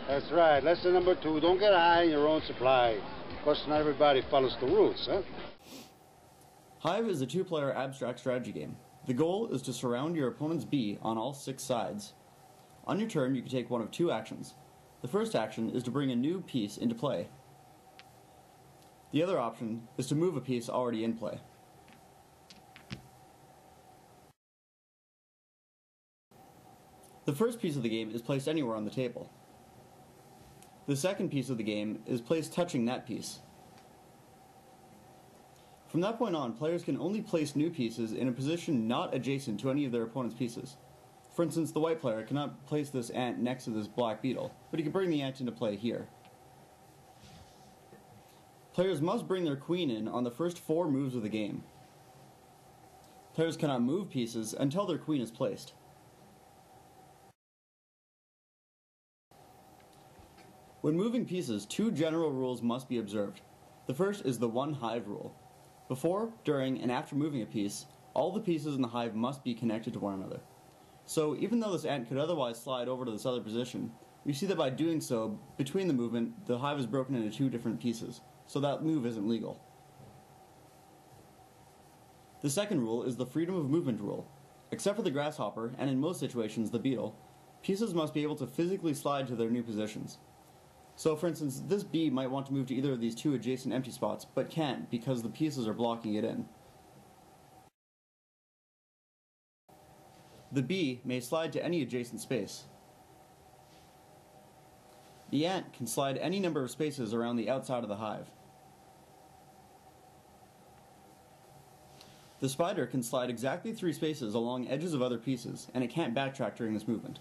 That's right. Lesson number 2, don't get high on your own supply. Of course, not everybody follows the rules, huh? Hive is a 2-player abstract strategy game. The goal is to surround your opponent's bee on all 6 sides. On your turn, you can take one of 2 actions. The first action is to bring a new piece into play. The other option is to move a piece already in play. The first piece of the game is placed anywhere on the table. The second piece of the game is placed touching that piece. From that point on, players can only place new pieces in a position not adjacent to any of their opponent's pieces. For instance, the white player cannot place this ant next to this black beetle, but he can bring the ant into play here. Players must bring their queen in on the first 4 moves of the game. Players cannot move pieces until their queen is placed. When moving pieces, 2 general rules must be observed. The first is the 1 hive rule. Before, during, and after moving a piece, all the pieces in the hive must be connected to one another. So even though this ant could otherwise slide over to this other position, we see that by doing so, between the movement, the hive is broken into 2 different pieces, so that move isn't legal. The second rule is the freedom of movement rule. Except for the grasshopper, and in most situations the beetle, pieces must be able to physically slide to their new positions. So, for instance, this bee might want to move to either of these 2 adjacent empty spots, but can't because the pieces are blocking it in. The bee may slide to any adjacent space. The ant can slide any number of spaces around the outside of the hive. The spider can slide exactly 3 spaces along edges of other pieces, and it can't backtrack during this movement.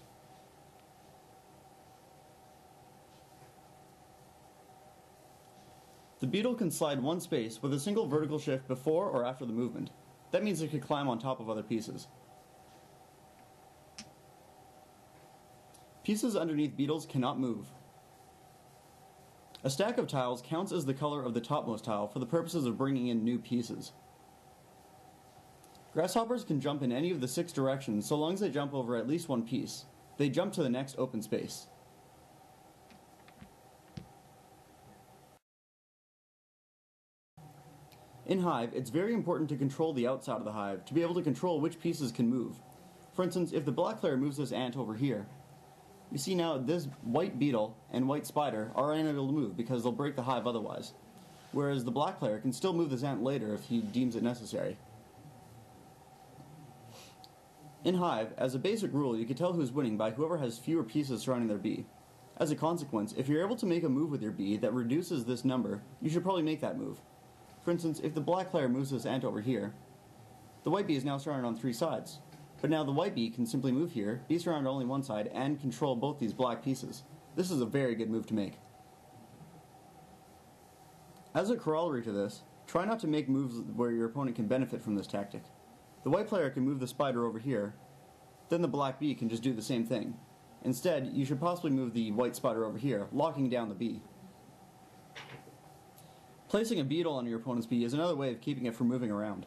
The beetle can slide 1 space with a single vertical shift before or after the movement. That means it can climb on top of other pieces. Pieces underneath beetles cannot move. A stack of tiles counts as the color of the topmost tile for the purposes of bringing in new pieces. Grasshoppers can jump in any of the 6 directions so long as they jump over at least 1 piece. They jump to the next open space. In Hive, it's very important to control the outside of the hive to be able to control which pieces can move. For instance, if the black player moves this ant over here, you see now this white beetle and white spider are unable to move because they'll break the hive otherwise, whereas the black player can still move this ant later if he deems it necessary. In Hive, as a basic rule, you can tell who's winning by whoever has fewer pieces surrounding their bee. As a consequence, if you're able to make a move with your bee that reduces this number, you should probably make that move. For instance, if the black player moves this ant over here, the white bee is now surrounded on 3 sides. But now the white bee can simply move here, be surrounded on only 1 side, and control both these black pieces. This is a very good move to make. As a corollary to this, try not to make moves where your opponent can benefit from this tactic. The white player can move the spider over here, then the black bee can just do the same thing. Instead, you should possibly move the white spider over here, locking down the bee. Placing a beetle on your opponent's bee is another way of keeping it from moving around.